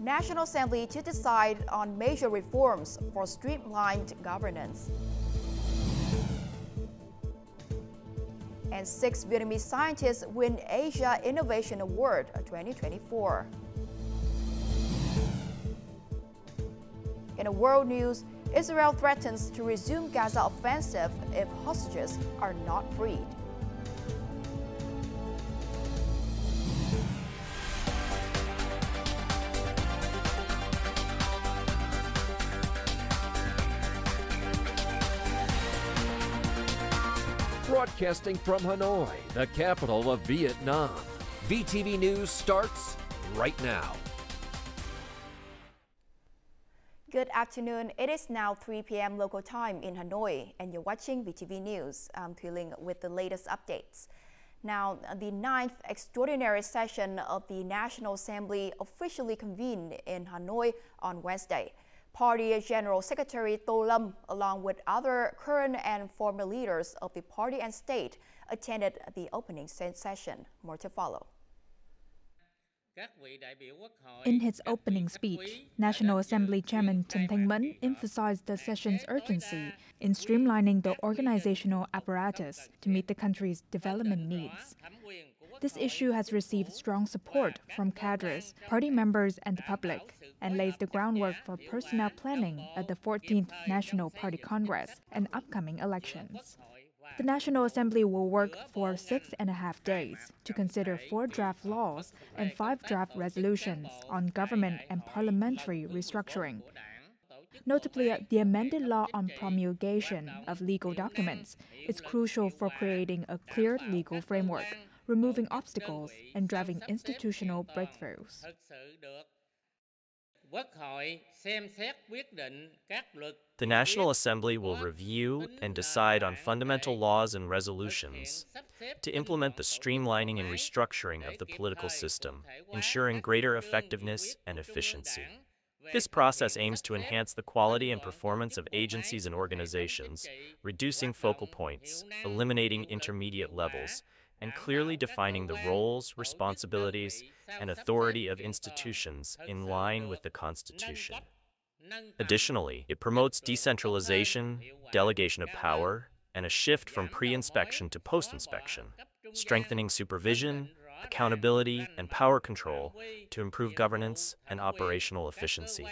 National Assembly to decide on major reforms for streamlined governance. And 6 Vietnamese scientists win Asia Innovation Award 2024. In world news, Israel threatens to resume Gaza offensive if hostages are not freed. Broadcasting from Hanoi, the capital of Vietnam. VTV News starts right now. Good afternoon. It is now 3 p.m. local time in Hanoi, and you're watching VTV News. I'm Phie with the latest updates. Now, the 9th extraordinary session of the National Assembly officially convened in Hanoi on Wednesday. Party General Secretary Tô Lâm, along with other current and former leaders of the party and state, attended the opening session. More to follow. In his opening speech, National Assembly Chairman Trần Thanh Mẫn emphasized the session's urgency in streamlining the organizational apparatus to meet the country's development needs. This issue has received strong support from cadres, party members, and the public, and lays the groundwork for personnel planning at the 14th National Party Congress and upcoming elections. The National Assembly will work for 6.5 days to consider 4 draft laws and 5 draft resolutions on government and parliamentary restructuring. Notably, the amended law on promulgation of legal documents is crucial for creating a clear legal framework, removing obstacles, and driving institutional breakthroughs. The National Assembly will review and decide on fundamental laws and resolutions to implement the streamlining and restructuring of the political system, ensuring greater effectiveness and efficiency. This process aims to enhance the quality and performance of agencies and organizations, reducing focal points, eliminating intermediate levels, and clearly defining the roles, responsibilities, and authority of institutions in line with the Constitution. Additionally, it promotes decentralization, delegation of power, and a shift from pre-inspection to post-inspection, strengthening supervision, accountability, and power control to improve governance and operational efficiency.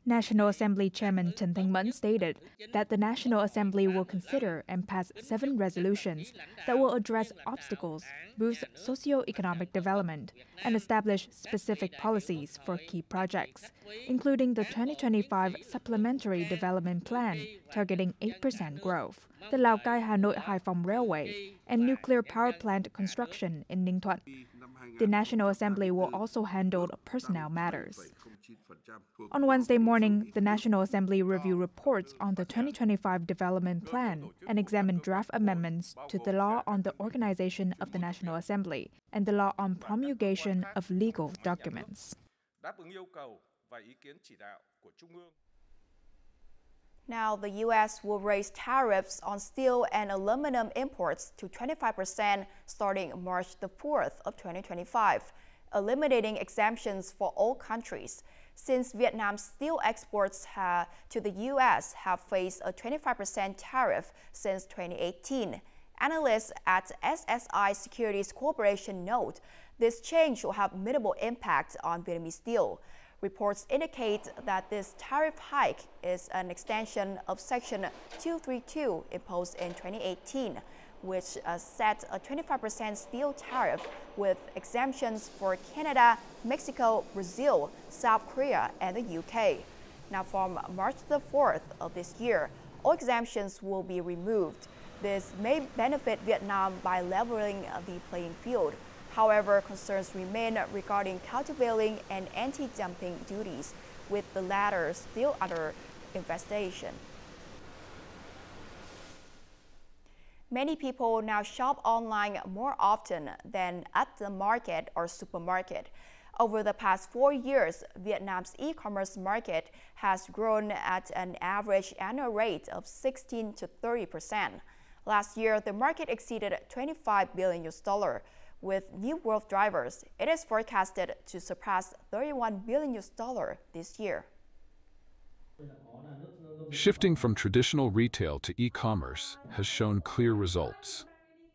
National Assembly Chairman Trần Thanh Mẫn stated that the National Assembly will consider and pass 7 resolutions that will address obstacles, boost socio-economic development, and establish specific policies for key projects, including the 2025 Supplementary Development Plan targeting 8% growth, the Lào Cai-Hà Nội-Hải Phòng Railway, and nuclear power plant construction in Ninh Thuận. The National Assembly will also handle personnel matters. On Wednesday morning, the National Assembly reviewed reports on the 2025 Development Plan and examined draft amendments to the law on the organization of the National Assembly and the law on promulgation of legal documents. Now, the U.S. will raise tariffs on steel and aluminum imports to 25% starting March the 4th of 2025, eliminating exemptions for all countries. Since Vietnam's steel exports to the U.S. have faced a 25% tariff since 2018, analysts at SSI Securities Corporation note this change will have minimal impact on Vietnamese steel. Reports indicate that this tariff hike is an extension of Section 232 imposed in 2018, which set a 25% steel tariff with exemptions for Canada, Mexico, Brazil, South Korea, and the UK. Now, from March the 4th of this year, all exemptions will be removed. This may benefit Vietnam by leveling the playing field. However, concerns remain regarding countervailing and anti-dumping duties, with the latter still under investigation. Many people now shop online more often than at the market or supermarket. Over the past 4 years, Vietnam's e-commerce market has grown at an average annual rate of 16 to 30%. Last year, the market exceeded $25 billion, With new growth drivers, it is forecasted to surpass $31 billion this year. Shifting from traditional retail to e-commerce has shown clear results.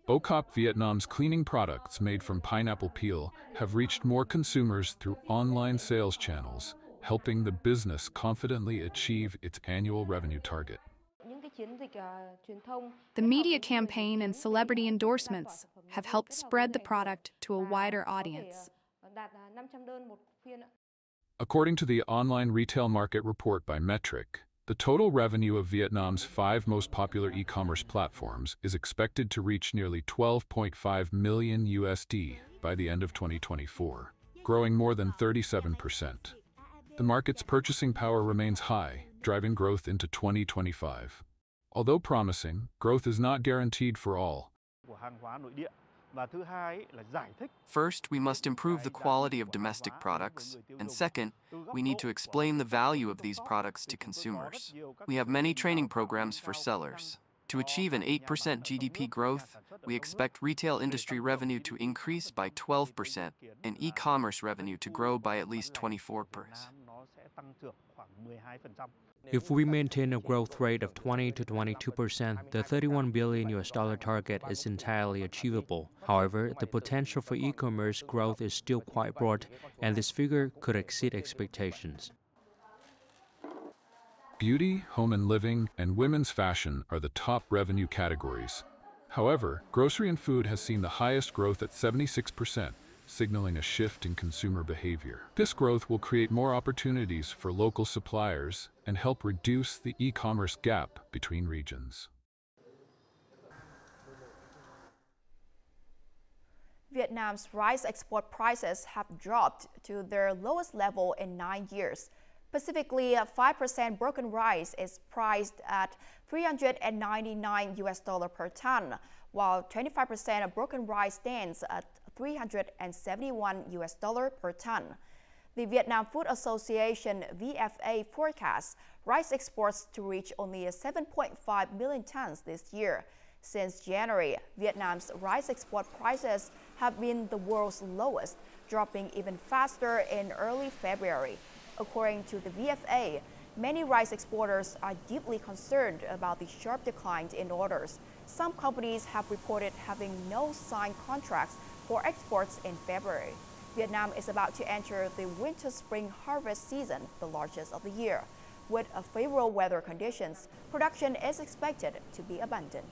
Bocop Vietnam's cleaning products made from pineapple peel have reached more consumers through online sales channels, helping the business confidently achieve its annual revenue target. The media campaign and celebrity endorsements have helped spread the product to a wider audience. According to the online retail market report by Metric, the total revenue of Vietnam's 5 most popular e-commerce platforms is expected to reach nearly $12.5 million USD by the end of 2024, growing more than 37%. The market's purchasing power remains high, driving growth into 2025. Although promising, growth is not guaranteed for all. First, we must improve the quality of domestic products, and second, we need to explain the value of these products to consumers. We have many training programs for sellers. To achieve an 8% GDP growth, we expect retail industry revenue to increase by 12% and e-commerce revenue to grow by at least 24%. If we maintain a growth rate of 20 to 22%, the $31 billion target is entirely achievable. However, the potential for e-commerce growth is still quite broad, and this figure could exceed expectations. Beauty, home and living, and women's fashion are the top revenue categories. However, grocery and food has seen the highest growth at 76%, signaling a shift in consumer behavior. This growth will create more opportunities for local suppliers and help reduce the e-commerce gap between regions. Vietnam's rice export prices have dropped to their lowest level in 9 years. Specifically, 5% broken rice is priced at $399 per ton, while 25% of broken rice stands at $371 per ton. The Vietnam Food Association VFA forecasts rice exports to reach only 7.5 million tons this year. Since January, Vietnam's rice export prices have been the world's lowest, dropping even faster in early February. According to the VFA, many rice exporters are deeply concerned about the sharp decline in orders. Some companies have reported having no signed contracts for exports in February. Vietnam is about to enter the winter-spring harvest season, the largest of the year. With favorable weather conditions, production is expected to be abundant.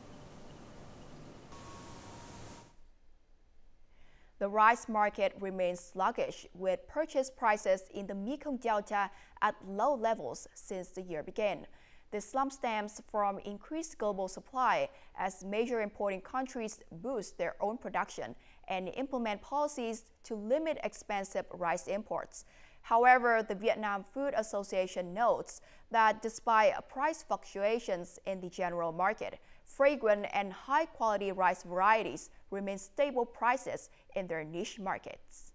The rice market remains sluggish, with purchase prices in the Mekong Delta at low levels since the year began. This slump stems from increased global supply as major importing countries boost their own production and implement policies to limit expensive rice imports. However, the Vietnam Food Association notes that despite price fluctuations in the general market, fragrant and high-quality rice varieties remain stable prices in their niche markets.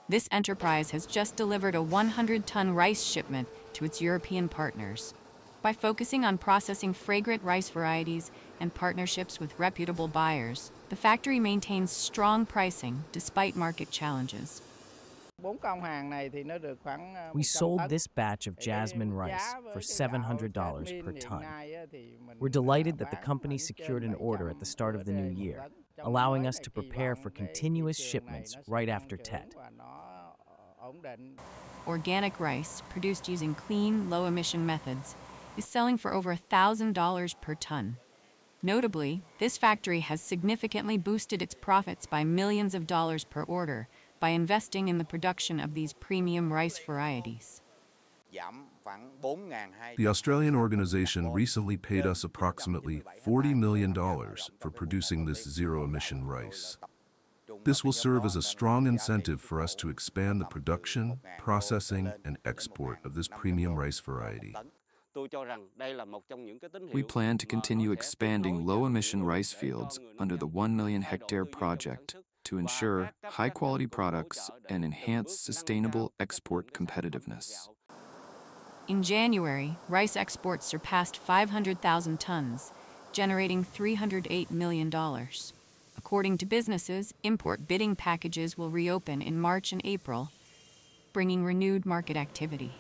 This enterprise has just delivered a 100-ton rice shipment to its European partners. By focusing on processing fragrant rice varieties and partnerships with reputable buyers, the factory maintains strong pricing despite market challenges. We sold this batch of jasmine rice for $700 per ton. We're delighted that the company secured an order at the start of the new year, allowing us to prepare for continuous shipments right after Tet. Organic rice, produced using clean, low-emission methods, is selling for over $1,000 per ton. Notably, this factory has significantly boosted its profits by millions of dollars per order by investing in the production of these premium rice varieties. The Australian organization recently paid us approximately $40 million for producing this zero-emission rice. This will serve as a strong incentive for us to expand the production, processing, and export of this premium rice variety. We plan to continue expanding low-emission rice fields under the 1 million hectare project to ensure high-quality products and enhance sustainable export competitiveness. In January, rice exports surpassed 500,000 tons, generating $308 million. According to businesses, import bidding packages will reopen in March and April, bringing renewed market activity.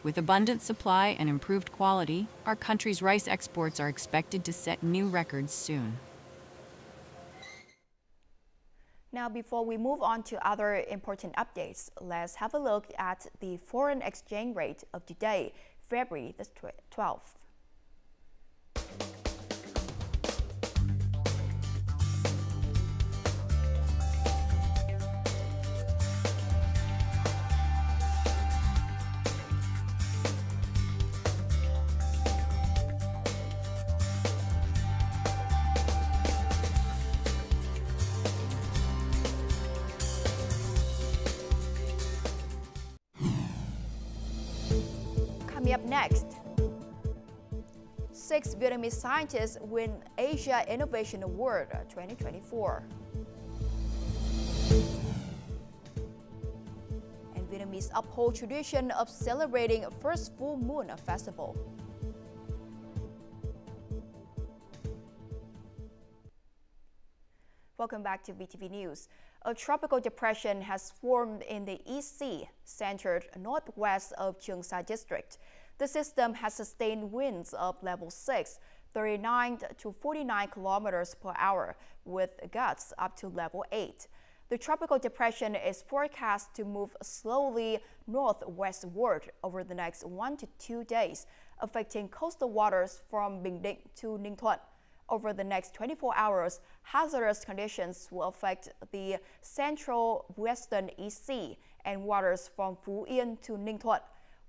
With abundant supply and improved quality, our country's rice exports are expected to set new records soon. Now, before we move on to other important updates, let's have a look at the foreign exchange rate of today, February the 12th. Coming up next, 6 Vietnamese scientists win Asia Innovation Award 2024. And Vietnamese uphold tradition of celebrating first full moon festival. Welcome back to VTV News. A tropical depression has formed in the East Sea, centered northwest of Cheong Sa District. The system has sustained winds of level 6, 39 to 49 kilometers per hour, with gusts up to level 8. The tropical depression is forecast to move slowly northwestward over the next 1 to 2 days, affecting coastal waters from Bình Định to Ninh Thuận. Over the next 24 hours, hazardous conditions will affect the central western East Sea and waters from Phú Yên to Ninh Thuận.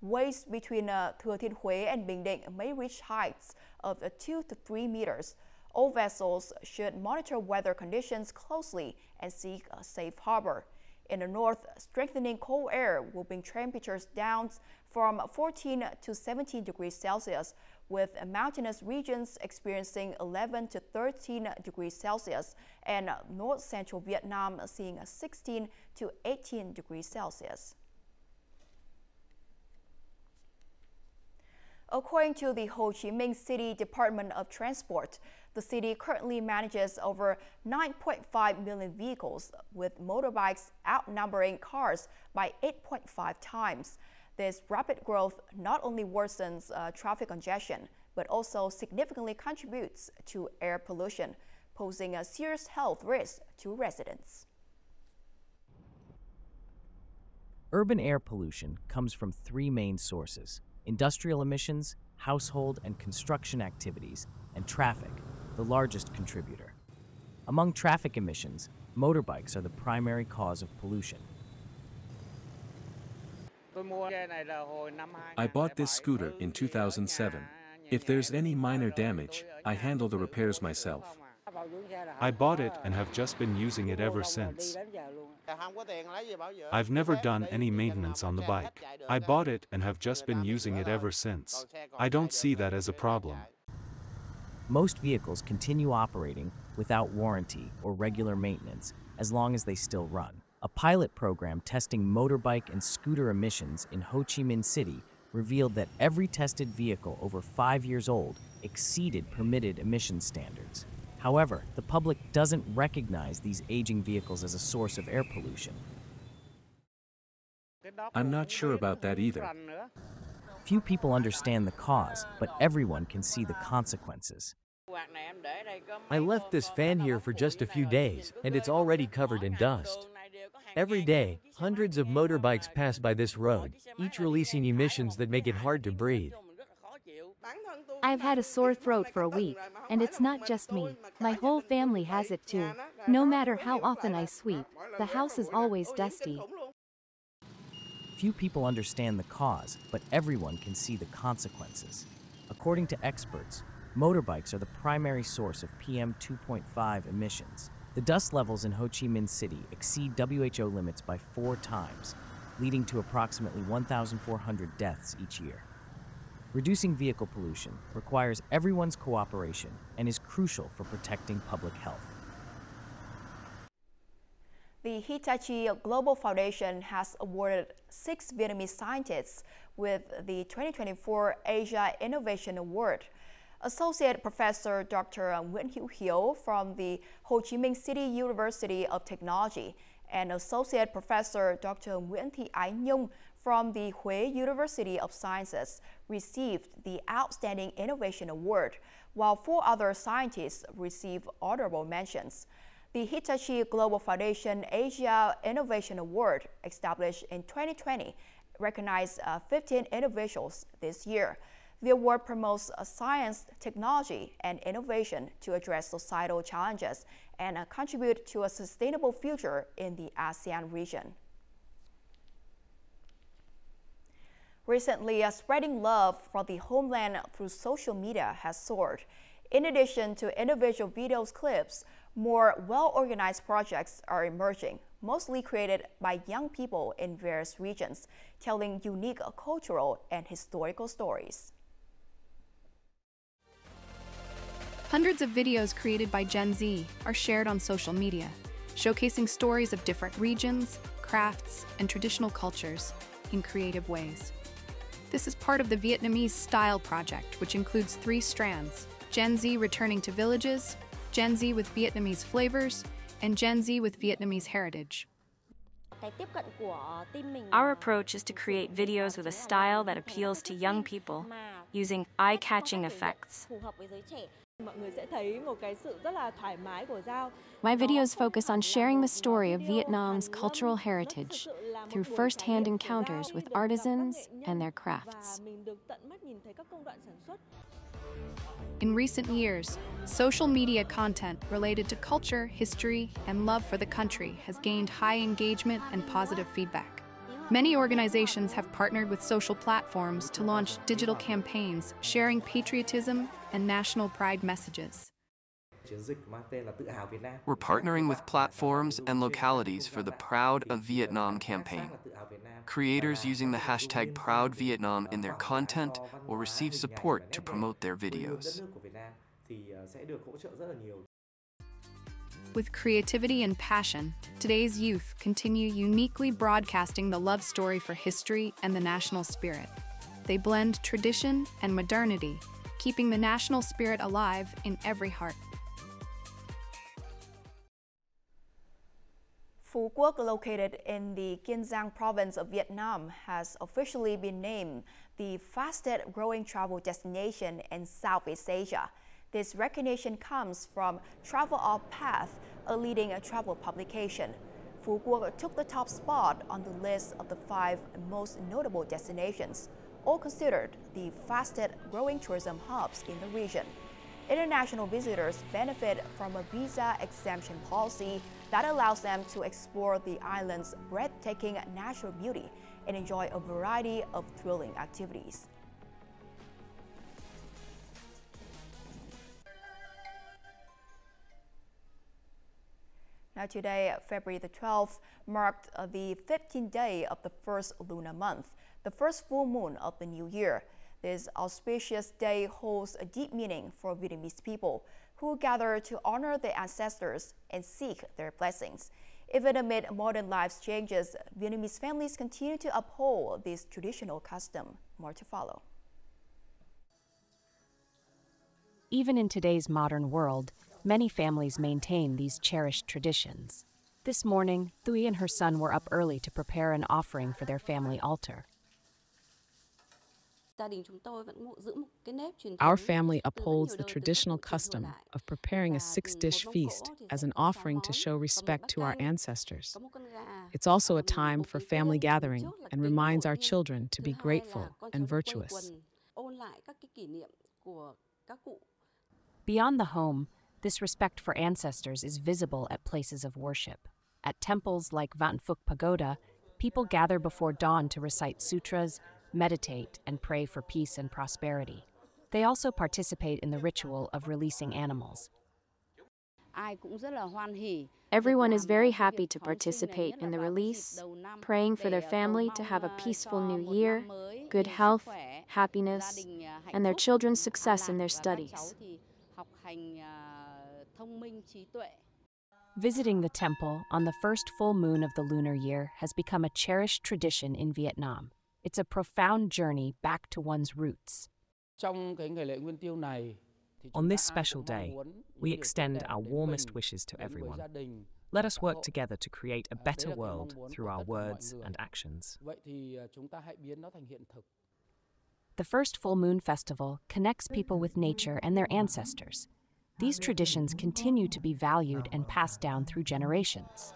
Waves between Thừa Thiên Huế and Bình Định may reach heights of 2 to 3 meters. All vessels should monitor weather conditions closely and seek a safe harbor. In the north, strengthening cold air will bring temperatures down from 14 to 17 degrees Celsius, with mountainous regions experiencing 11 to 13 degrees Celsius and north-central Vietnam seeing 16 to 18 degrees Celsius. According to the Ho Chi Minh City Department of Transport, the city currently manages over 9.5 million vehicles, with motorbikes outnumbering cars by 8.5 times. This rapid growth not only worsens traffic congestion, but also significantly contributes to air pollution, posing a serious health risk to residents. Urban air pollution comes from 3 main sources: industrial emissions, household and construction activities, and traffic, the largest contributor. Among traffic emissions, motorbikes are the primary cause of pollution. I bought this scooter in 2007. If there's any minor damage, I handle the repairs myself. I bought it and have just been using it ever since. I've never done any maintenance on the bike. I bought it and have just been using it ever since. I don't see that as a problem. Most vehicles continue operating without warranty or regular maintenance as long as they still run. A pilot program testing motorbike and scooter emissions in Ho Chi Minh City revealed that every tested vehicle over 5 years old exceeded permitted emission standards. However, the public doesn't recognize these aging vehicles as a source of air pollution. I'm not sure about that either. Few people understand the cause, but everyone can see the consequences. I left this fan here for just a few days, and it's already covered in dust. Every day, hundreds of motorbikes pass by this road, each releasing emissions that make it hard to breathe. I've had a sore throat for a week, and it's not just me. My whole family has it too. No matter how often I sweep, the house is always dusty. Few people understand the cause, but everyone can see the consequences. According to experts, motorbikes are the primary source of PM 2.5 emissions. The dust levels in Ho Chi Minh City exceed WHO limits by 4 times, leading to approximately 1,400 deaths each year. Reducing vehicle pollution requires everyone's cooperation and is crucial for protecting public health. The Hitachi Global Foundation has awarded 6 Vietnamese scientists with the 2024 Asia Innovation Award. Associate Professor Dr. Nguyễn Hữu Hiếu from the Ho Chi Minh City University of Technology and Associate Professor Dr. Nguyễn Thị Ái Nhung from the Huế University of Sciences received the Outstanding Innovation Award, while 4 other scientists received honorable mentions. The Hitachi Global Foundation Asia Innovation Award, established in 2020, recognized 15 individuals this year. The award promotes science, technology, and innovation to address societal challenges and contribute to a sustainable future in the ASEAN region. Recently, spreading love for the homeland through social media has soared. In addition to individual videos clips, more well-organized projects are emerging, mostly created by young people in various regions, telling unique cultural and historical stories. Hundreds of videos created by Gen Z are shared on social media, showcasing stories of different regions, crafts, and traditional cultures in creative ways. This is part of the Vietnamese Style project, which includes 3 strands: Gen Z returning to villages, Gen Z with Vietnamese flavors, and Gen Z with Vietnamese heritage. Our approach is to create videos with a style that appeals to young people, using eye-catching effects. My videos focus on sharing the story of Vietnam's cultural heritage through first-hand encounters with artisans and their crafts. In recent years, social media content related to culture, history, and love for the country has gained high engagement and positive feedback. Many organizations have partnered with social platforms to launch digital campaigns sharing patriotism and national pride messages. We're partnering with platforms and localities for the Proud of Vietnam campaign. Creators using the hashtag #ProudVietnam in their content will receive support to promote their videos. With creativity and passion, today's youth continue uniquely broadcasting the love story for history and the national spirit. They blend tradition and modernity, keeping the national spirit alive in every heart. Phu Quoc, located in the Kiên Giang province of Vietnam, has officially been named the fastest growing travel destination in Southeast Asia. This recognition comes from Travel Off Path, a leading travel publication. Phu Quoc took the top spot on the list of the 5 most notable destinations, all considered the fastest growing tourism hubs in the region. International visitors benefit from a visa exemption policy that allows them to explore the island's breathtaking natural beauty and enjoy a variety of thrilling activities. Now today, February the 12th, marked the 15th day of the first lunar month, the first full moon of the new year. This auspicious day holds a deep meaning for Vietnamese people who gather to honor their ancestors and seek their blessings. Even amid modern life's changes, Vietnamese families continue to uphold this traditional custom. More to follow. Even in today's modern world, many families maintain these cherished traditions. This morning, Phie and her son were up early to prepare an offering for their family altar. Our family upholds the traditional custom of preparing a 6-dish feast as an offering to show respect to our ancestors. It's also a time for family gathering and reminds our children to be grateful and virtuous. Beyond the home, this respect for ancestors is visible at places of worship. At temples like Vạn Phúc Pagoda, people gather before dawn to recite sutras, meditate, and pray for peace and prosperity. They also participate in the ritual of releasing animals. Everyone is very happy to participate in the release, praying for their family to have a peaceful new year, good health, happiness, and their children's success in their studies. Visiting the temple on the first full moon of the lunar year has become a cherished tradition in Vietnam. It's a profound journey back to one's roots. On this special day, we extend our warmest wishes to everyone. Let us work together to create a better world through our words and actions. The first full moon festival connects people with nature and their ancestors. These traditions continue to be valued and passed down through generations.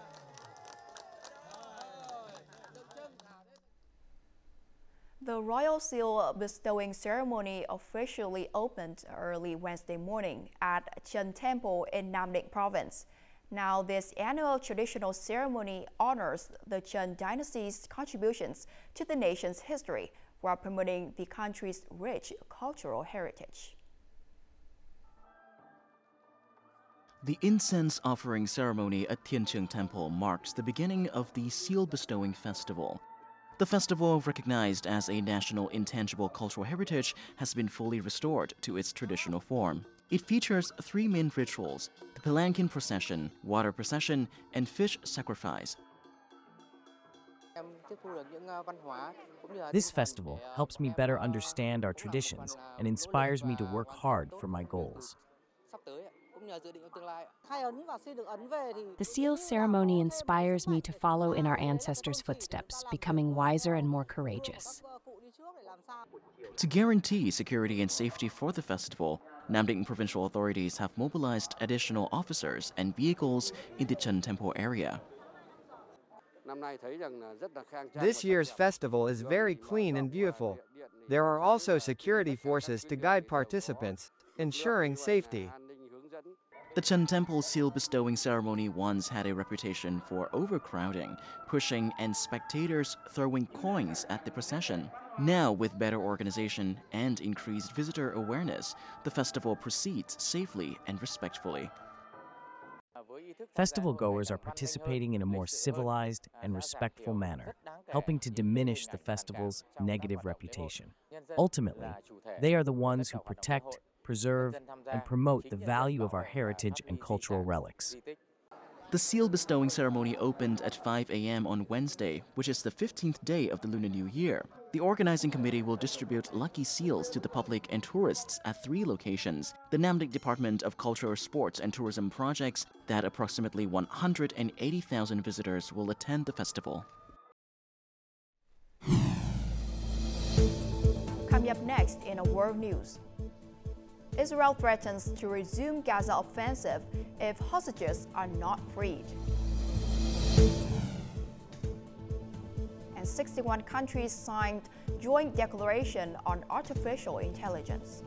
The royal seal bestowing ceremony officially opened early Wednesday morning at Chen Temple in Nam Định province. Now, this annual traditional ceremony honors the Chen dynasty's contributions to the nation's history while promoting the country's rich cultural heritage. The incense offering ceremony at Tiancheng Temple marks the beginning of the Seal Bestowing Festival. The festival, recognized as a national intangible cultural heritage, has been fully restored to its traditional form. It features 3 main rituals: the palanquin procession, water procession, and fish sacrifice. This festival helps me better understand our traditions and inspires me to work hard for my goals. The seal ceremony inspires me to follow in our ancestors' footsteps, becoming wiser and more courageous. To guarantee security and safety for the festival, Nam Định provincial authorities have mobilized additional officers and vehicles in the Chen Temple area. This year's festival is very clean and beautiful. There are also security forces to guide participants, ensuring safety. The Chen Temple seal bestowing ceremony once had a reputation for overcrowding, pushing, and spectators throwing coins at the procession. Now, with better organization and increased visitor awareness, the festival proceeds safely and respectfully. Festival goers are participating in a more civilized and respectful manner, helping to diminish the festival's negative reputation. Ultimately, they are the ones who protect, preserve, and promote the value of our heritage and cultural relics. The seal bestowing ceremony opened at 5 a.m. on Wednesday, which is the 15th day of the Lunar New Year. The organizing committee will distribute lucky seals to the public and tourists at 3 locations: the Nam Định Department of Culture, Sports and Tourism projects that approximately 180,000 visitors will attend the festival. Coming up next in a world news. Israel threatens to resume Gaza offensive if hostages are not freed. And 61 countries signed joint declaration on artificial intelligence.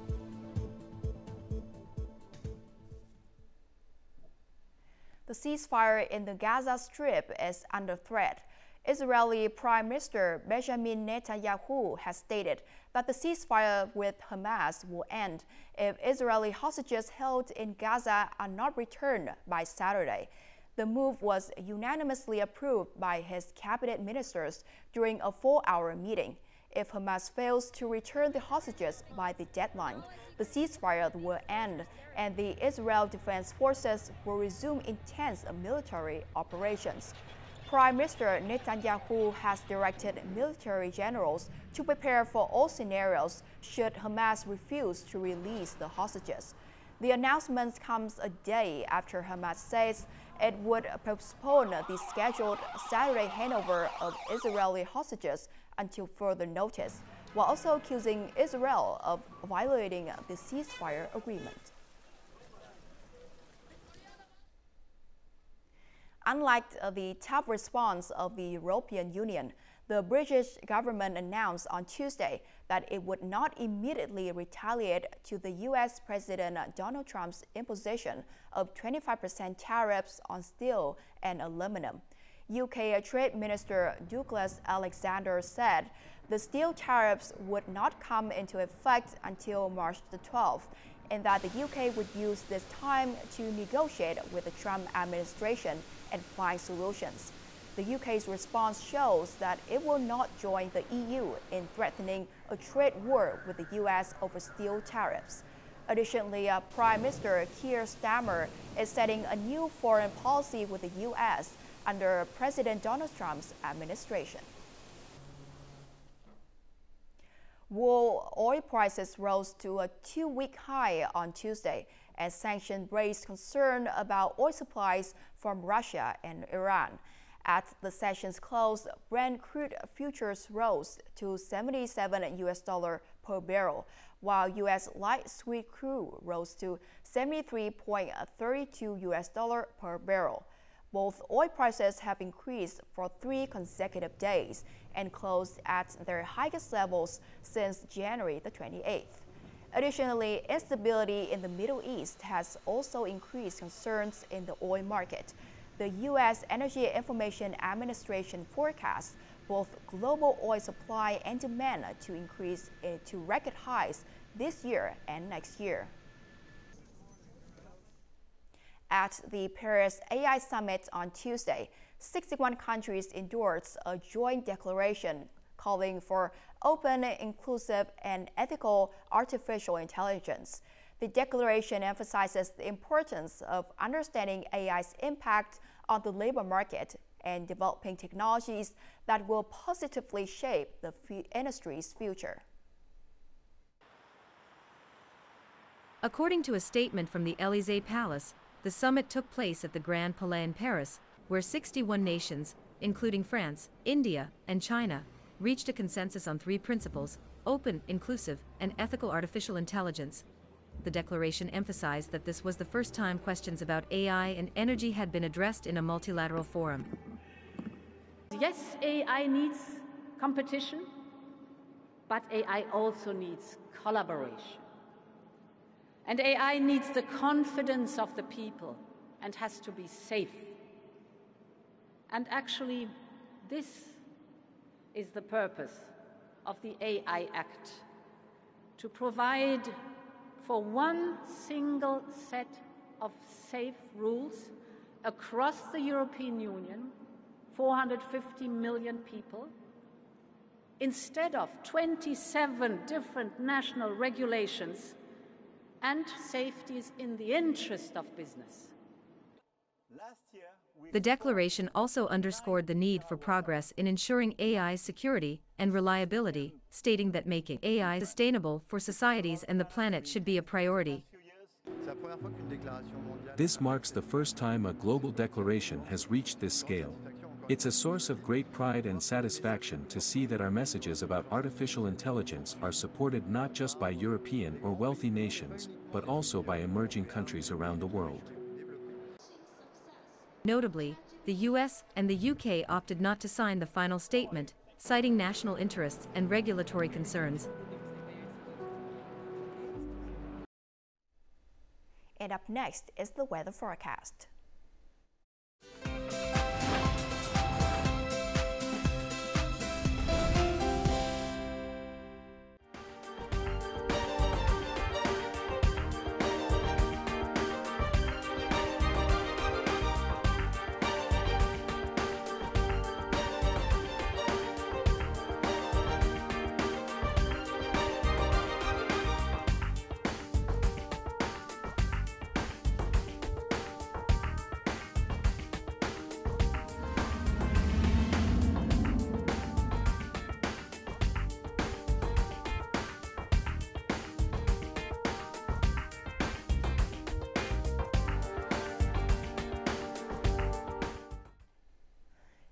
The ceasefire in the Gaza Strip is under threat. Israeli Prime Minister Benjamin Netanyahu has stated that the ceasefire with Hamas will end if Israeli hostages held in Gaza are not returned by Saturday. The move was unanimously approved by his cabinet ministers during a 4-hour meeting. If Hamas fails to return the hostages by the deadline, the ceasefire will end and the Israel Defense Forces will resume intense military operations. Prime Minister Netanyahu has directed military generals to prepare for all scenarios should Hamas refuse to release the hostages. The announcement comes a day after Hamas says it would postpone the scheduled Saturday handover of Israeli hostages until further notice, while also accusing Israel of violating the ceasefire agreement. Unlike the tough response of the European Union, the British government announced on Tuesday that it would not immediately retaliate to the U.S. President Donald Trump's imposition of 25% tariffs on steel and aluminum. UK Trade Minister Douglas Alexander said the steel tariffs would not come into effect until March the 12th, and that the UK would use this time to negotiate with the Trump administration and find solutions. The UK's response shows that it will not join the EU in threatening a trade war with the US over steel tariffs. Additionally, Prime Minister Keir Starmer is setting a new foreign policy with the US under President Donald Trump's administration. World oil prices rose to a 2-week high on Tuesday as sanctions raised concern about oil supplies from Russia and Iran. At the session's close, Brent crude futures rose to $77 per barrel, while U.S. light sweet crude rose to $73.32 per barrel. Both oil prices have increased for 3 consecutive days and closed at their highest levels since January the 28th. Additionally, instability in the Middle East has also increased concerns in the oil market. The U.S. Energy Information Administration forecasts both global oil supply and demand to increase to record highs this year and next year. At the Paris AI Summit on Tuesday, 61 countries endorsed a joint declaration calling for open, inclusive, and ethical artificial intelligence. The declaration emphasizes the importance of understanding AI's impact on the labor market and developing technologies that will positively shape the industry's future. According to a statement from the Élysée Palace, the summit took place at the Grand Palais in Paris, where 61 nations, including France, India, and China, reached a consensus on 3 principles: open, inclusive, and ethical artificial intelligence. The declaration emphasized that this was the first time questions about AI and energy had been addressed in a multilateral forum. Yes, AI needs competition, but AI also needs collaboration. And AI needs the confidence of the people and has to be safe. And actually, this is the purpose of the AI Act, to provide for one single set of safe rules across the European Union, 450 million people, instead of 27 different national regulations and safeties in the interest of business. The declaration also underscored the need for progress in ensuring AI's security and reliability, stating that making AI sustainable for societies and the planet should be a priority. This marks the first time a global declaration has reached this scale. It's a source of great pride and satisfaction to see that our messages about artificial intelligence are supported not just by European or wealthy nations, but also by emerging countries around the world. Notably, the US and the UK opted not to sign the final statement, citing national interests and regulatory concerns. And up next is the weather forecast.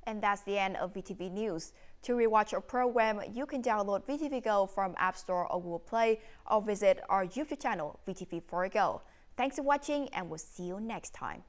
And that's the end of VTV News. To rewatch our program, you can download VTVgo from App Store or Google Play, or visit our YouTube channel, VTV4Go. Thanks for watching, and we'll see you next time.